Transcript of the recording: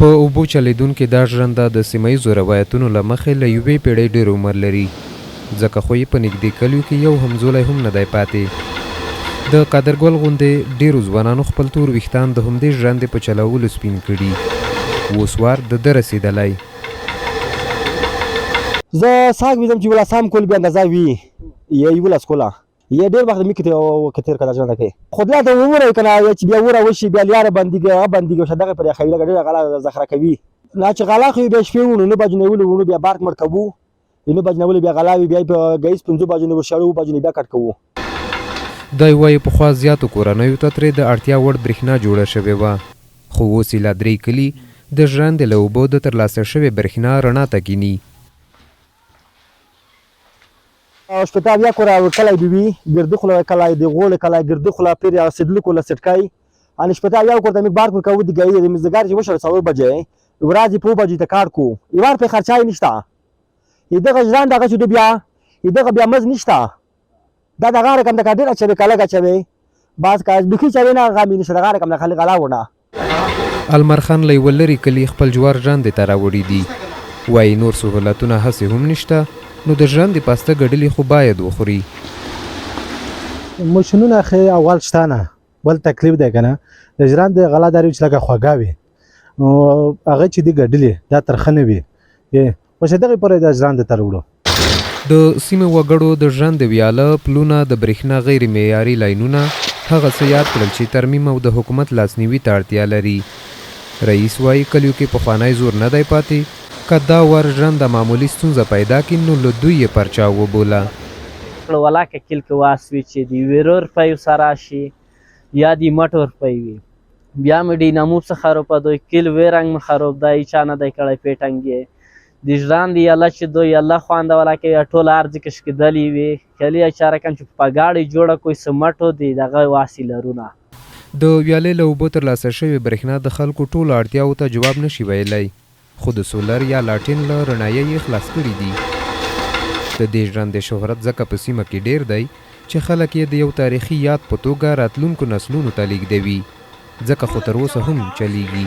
په اوبو چلیدونکې دا ژرنده د سیمه ییزو روایتونو له مخې له یوې پېړۍ ډېر عمر لري، ځکه خو یې په نږدې کلیو کې یو همزولی هم نه دی پاتې. د قادرګل غوندې ډېرو ځوانانو خپل تور ویښتان د همدې ژرندې په چلولو سپین کړي. اوس وار د ده رسېدلی. زه ساګ ویزم چې ولا سام کول بیا اندازه وي یولس کوله یا ډېر وخت مې کتیر کړه ژرنده کې خو بیا ته ووروي که نه چې بیا وره وشي بیا لیاره بندېږي هغه بندېږي چې دغه پرې اخوي لکه ډېره غله ذخیره کوي نه چې غلا خو بیا شپې وړو 9 بجې نه ولو بیا بارک مړ کوو 9 بجې نه ولو بیا غلا وي بیا په ګیس 5 بجې نه ورشړو 9 بجې نه بیا کټ کوو. دی وایي پخوا زیاتو کورنیو ته ترې د اړتیا وړ برېښنا جوړه شوې وه، خو اوس یې لا 3 کلي د ژرندې له اوبو د ترلاسه شوې برېښنا رڼا ته کیني. شپېته اویا کوره کلی به وي ګردي خوله کلی د غوړې کلی ګردي خوله پرې سیدلکو له سټکۍ ان شپېته اویا کوره ته موږ بار کوو د ګاډي د مزدګار چې وشړ 4 بجې ورځې 5 بجې ته کار کوو یوار په خرچای نشته دغه ژرند هغه چې بیا دغه بیا مز نشته دا دغه رقم د کډیر چې کله چوي باز کاج بخي چوي نه غامي نشه دغه رقم د خلک غلا ونه. المرخان له یوه لرې کلي خپل جوار ژرندې ته راوړي دي. وایي نور سهولتونه هسې هم نشته نو د ژرندې پاسته ګډلې خو باید وخوري. ماشینونه خو اول شته نه بل تکلیف دی که نه د ژرندې غلا داري چې لکه خوږه وي نو هغه چې دي ګډلې دا ترخه نه وي خو چې دغې پورې د ژرندې ته راوړو. د سیمې وګړو د ژرندې ویاله پلونه د برېښنا غیر معیاري لاینونه هغه څه یاد کړل چې ترمیم او د حکومت لاسنیوي ته اړتیا لري. رئیس وایي کلیو کې پخوانی زور نه دی پاتې، که دا ور ژرنده معمولي ستونزه پیدا کړي نو له دوی یې پرچا وبوله. ولاکه کیل کې واسوي چې د ویرو روپۍ سره شي یا د مټو روپۍ وي بیا مې ډینامو څه خراب دی کیل وی رنګ مې خراب دی چا نه دی کړی پیټنګ یې د ژرندې یله چې دوی یله خوانده ولاکه ټول ارض کې شکېدلې وي کلي چاره کم چې په ګاډۍ جوړه کوی سمټو دی دغه واسیلرونه. د ویالې له اوبو ترلاسه شوې برېښنا د خلکو ټولو اړتیاوو ته جواب نشي ویلی، خو د سولر یا لاټین له رڼایۍ یې خلاص کړي دي. د دې ژرندې شهرت ځکه په سیمه کې ډېر دی چې خلک یې د یو تاریخي یاد په توګه راتلونکو نسلونو ته لیږدوي، ځکه خو تر اوسه هم چلیږي.